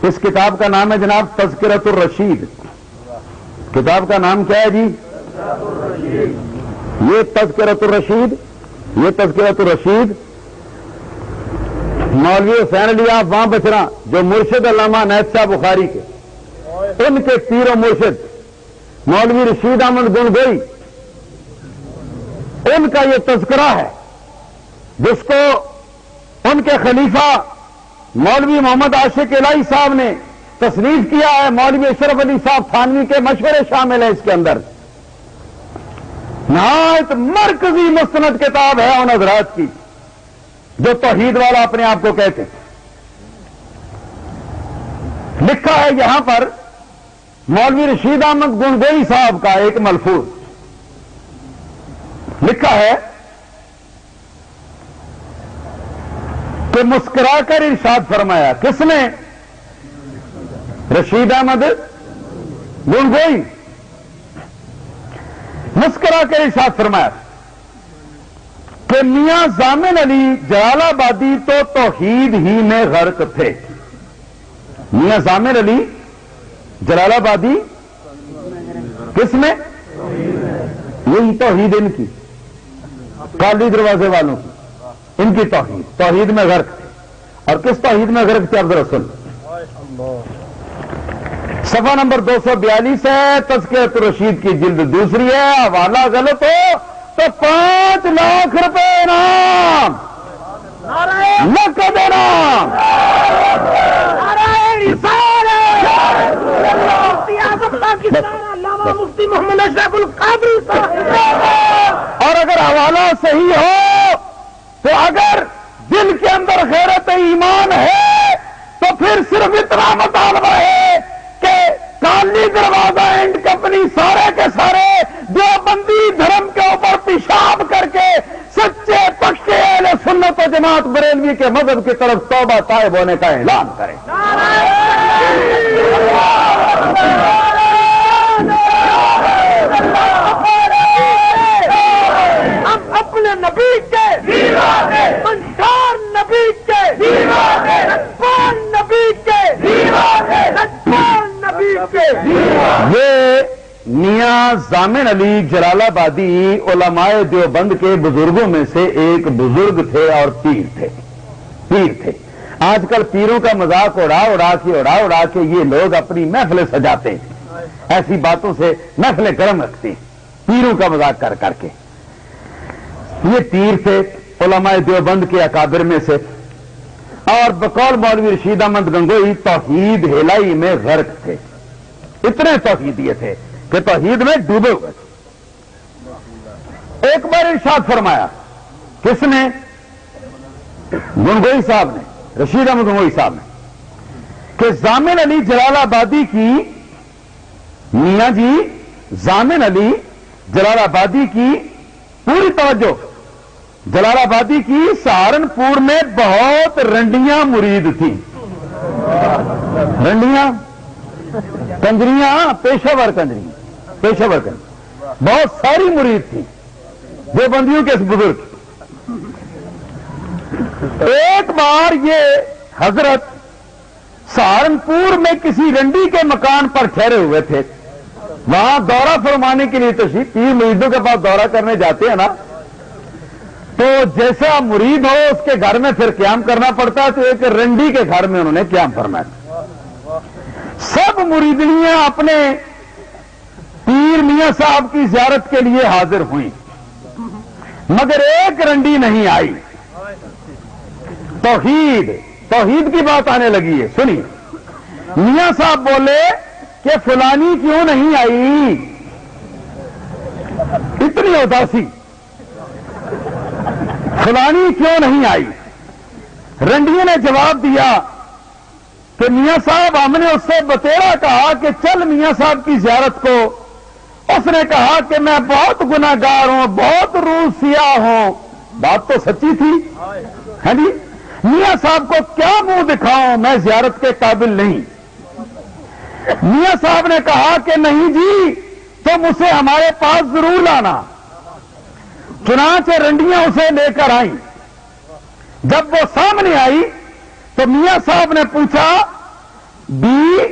اس کتاب کا نام ہے جناب تذکرۃ الرشید. کتاب کا نام کیا ہے جی؟ یہ تذکرۃ الرشید. یہ تذکرۃ الرشید مولوی حسین علی آپ وہاں بچرا جو مرشد علامہ عنایت شاہ بخاری کے، ان کے پیر و مرشد مولوی رشید احمد گنگوئی، ان کا یہ تذکرہ ہے جس کو ان کے خلیفہ مولوی محمد عاشق الہی صاحب نے تصنیف کیا ہے. مولوی اشرف علی صاحب تھانوی کے مشورے شامل ہیں اس کے اندر. نہایت مرکزی مستند کتاب ہے ان حضرات کی جو توحید والا اپنے آپ کو کہتے ہیں. لکھا ہے یہاں پر مولوی رشید احمد گنگوئی صاحب کا ایک ملفوظ لکھا ہے کہ مسکرا کر ارشاد فرمایا. کس نے؟ رشید احمد گنگوئی. مسکرا کر ارشاد فرمایا کہ میاں ضامن علی جلال آبادی تو توحید ہی میں غرق تھے. میاں ضامن علی جلال آبادی کس میں؟ یہی توحید ان کی، کالی دروازے والوں کی، ان کی توحید میں غرق تھے. اور کس توحید میں غرق تھے؟ عبد الرسول. صفحہ نمبر 242 ہے. تذکرۃ الرشید کی جلد دوسری ہے. حوالہ غلط ہو تو 5 لاکھ روپے انعام، نقد انعام. مفتی محمد اشرف القادری صاحب. اور اگر حوالہ صحیح ہو تو اگر دل کے اندر غیرت ایمان ہے تو پھر صرف اتنا مطالبہ ہے کہ کالی دروازہ اینڈ کمپنی سارے کے سارے دیوبندی دھرم کے اوپر پیشاب کر کے سچے پکے اہل سنت و جماعت بریلوی کے مذہب کی طرف توبہ طائب ہونے کا اعلان کرے. ہم اپنے نبی کے انصار نبی کے رسول نبی کے رسول نبی کے. یہ میاں ضامن علی جلال آبادی علماء دیوبند کے بزرگوں میں سے ایک بزرگ تھے اور پیر تھے. آج کل پیروں کا مذاق اڑا کے یہ لوگ اپنی محفلیں سجاتے ہیں، ایسی باتوں سے محفلیں گرم رکھتے ہیں پیروں کا مذاق کر کے. یہ پیر تھے علماء دیوبند کے اکابر میں سے، اور بقول مولوی رشید احمد گنگوئی توحید ہلائی میں غرق تھے. اتنے توحیدیے تھے کہ توحید میں ڈوبے ہوئے تھے. ایک بار ارشاد فرمایا. کس نے؟ گنگوئی صاحب نے، رشید احمد گنگوئی صاحب نے، کہ ضامن علی جلال آبادی کی، میاں جی ضامن علی جلال آبادی کی، پوری توجہ، جلال آبادی کی سہارنپور میں بہت رنڈیاں مرید تھیں. رنڈیاں کنجریاں، پیشہ ور کنجری بہت ساری مرید تھی دیوبندیوں کے اس بزرگ. ایک بار یہ حضرت سہارنپور میں کسی رنڈی کے مکان پر ٹھہرے ہوئے تھے. وہاں دورہ فرمانے کے لیے تشریف، پیر مریدوں کے پاس دورہ کرنے جاتے ہیں نا، تو جیسا مرید ہو اس کے گھر میں پھر قیام کرنا پڑتا ہے. تو ایک رنڈی کے گھر میں انہوں نے قیام فرمایا. سب مریدنیاں اپنے پیر میاں صاحب کی زیارت کے لیے حاضر ہوئیں، مگر ایک رنڈی نہیں آئی. توحید کی بات آنے لگی ہے. سنی، میاں صاحب بولے کہ فلانی کیوں نہیں آئی؟ اتنی اداسی، فلانی کیوں نہیں آئی؟ رنڈیوں نے جواب دیا کہ میاں صاحب ہم نے اس سے بتیرا کہا کہ چل میاں صاحب کی زیارت کو. اس نے کہا کہ میں بہت گناہ گار ہوں، بہت روح سیاہ ہوں. بات تو سچی تھی. ہاں جی، میاں صاحب کو کیا منہ دکھاؤں، میں زیارت کے قابل نہیں. میاں صاحب نے کہا کہ نہیں جی، تم اسے ہمارے پاس ضرور لانا. چنانچہ رنڈیاں اسے لے کر آئیں. جب وہ سامنے آئی تو میاں صاحب نے پوچھا بی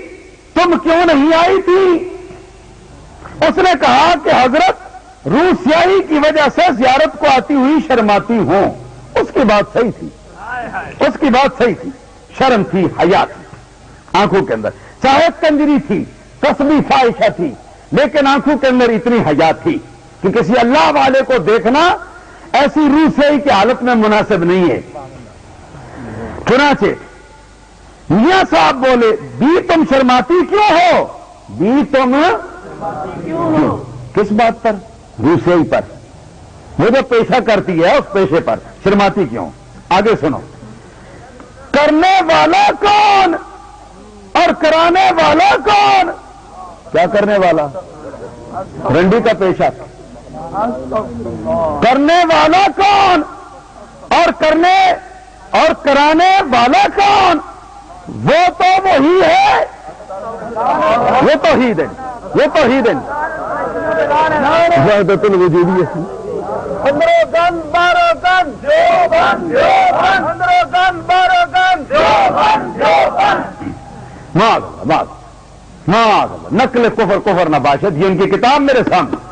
تم کیوں نہیں آئی تھی؟ اس نے کہا کہ حضرت روح سیاہی کی وجہ سے زیارت کو آتی ہوئی شرماتی ہوں۔ اس کی بات صحیح تھی، اس کی بات صحیح تھی، شرم تھی، حیا تھی آنکھوں کے اندر، چاہے کنجری تھی، تسبیح فاحشہ تھی، لیکن آنکھوں کے اندر اتنی حیا تھی کہ کسی اللہ والے کو دیکھنا ایسی روح سیاہی کی حالت میں مناسب نہیں ہے۔ چنانچہ میاں صاحب بولے بی تم شرماتی کیوں ہو؟ بی تم کس بات پر؟ روح سیاہی پر، وہ جو پیشہ کرتی ہے اس پیشے پر شرماتی کیوں؟ آگے سنو، کرنے والا کون اور کرانے والا کون؟ کیا کرنے والا؟ رنڈی کا پیشہ۔ کرنے والا کون اور کرانے والا کون؟ وہ تو وہی ہے، وہ توحید ہے، وہ توحید ہے۔ وحدت الوجودیہ ہے۔ 15 گن 12 گن جو بن 15 گن 12 گن جو بن نقل کفر نباشد، یہ ان کی کتاب میرے سامنے۔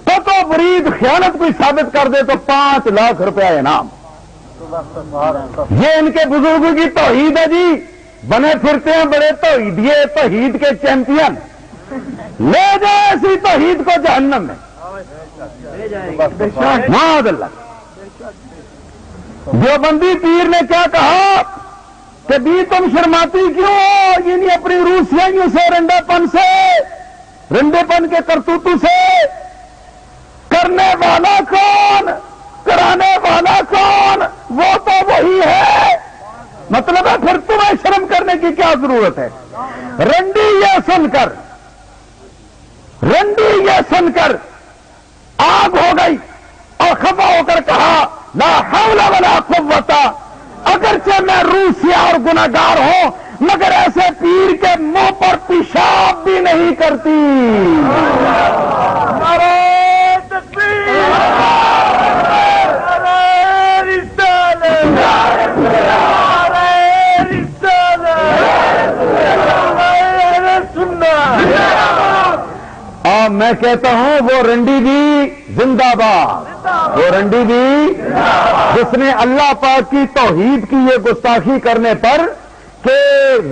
تو برید خیانت کوئی ثابت کر دے تو 5 لاکھ روپیہ انعام۔ یہ ان کے بزرگوں کی توحید ہے جی، بنے پھرتے ہیں بڑے توحیدیے، توحید کے چیمپئن، لے جائے ایسی توحید کو جہنم میں معاذ اللہ۔ دیوبندی پیر نے کیا کہا کہ بھی تم شرماتی کیوں ہو؟ یعنی اپنی روح سیاہیوں سے، رنڈے پن کے کرتوتوں سے۔ کرنے والا کون کرانے والا کون؟ وہ تو وہی ہے۔ مطلب ہے پھر تمہیں شرم کرنے کی کیا ضرورت ہے؟ رنڈی یہ سن کر آگ ہو گئی اور خفا ہو کر کہا لا حول ولا قوت، اگرچہ میں روح سیاہ اور گناہگار ہوں مگر ایسے پیر کے منہ پر پیشاب بھی نہیں کرتی۔ اور میں کہتا ہوں وہ رنڈی بھی زندہ باد، وہ رنڈی بھی جس نے اللہ پاک کی توحید کی یہ گستاخی کرنے پر کہ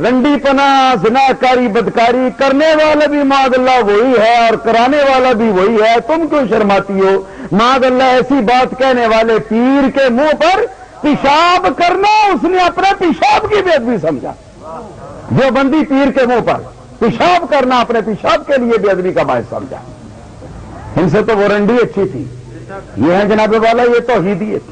رنڈی پنا، زناکاری، بدکاری کرنے والا بھی معاذ اللہ وہی ہے اور کرانے والا بھی وہی ہے، تم کیوں شرماتی ہو؟ معاذ اللہ ایسی بات کہنے والے پیر کے منہ پر پیشاب کرنا اس نے اپنے پیشاب کی بے ادبی سمجھا۔ دیوبندی پیر کے منہ پر پیشاب کرنا اپنے پیشاب کے لیے بے ادبی کا باعث سمجھا۔ ان سے تو وہ رنڈی اچھی تھی، یہ ہے جناب والا، یہ توحیدیت۔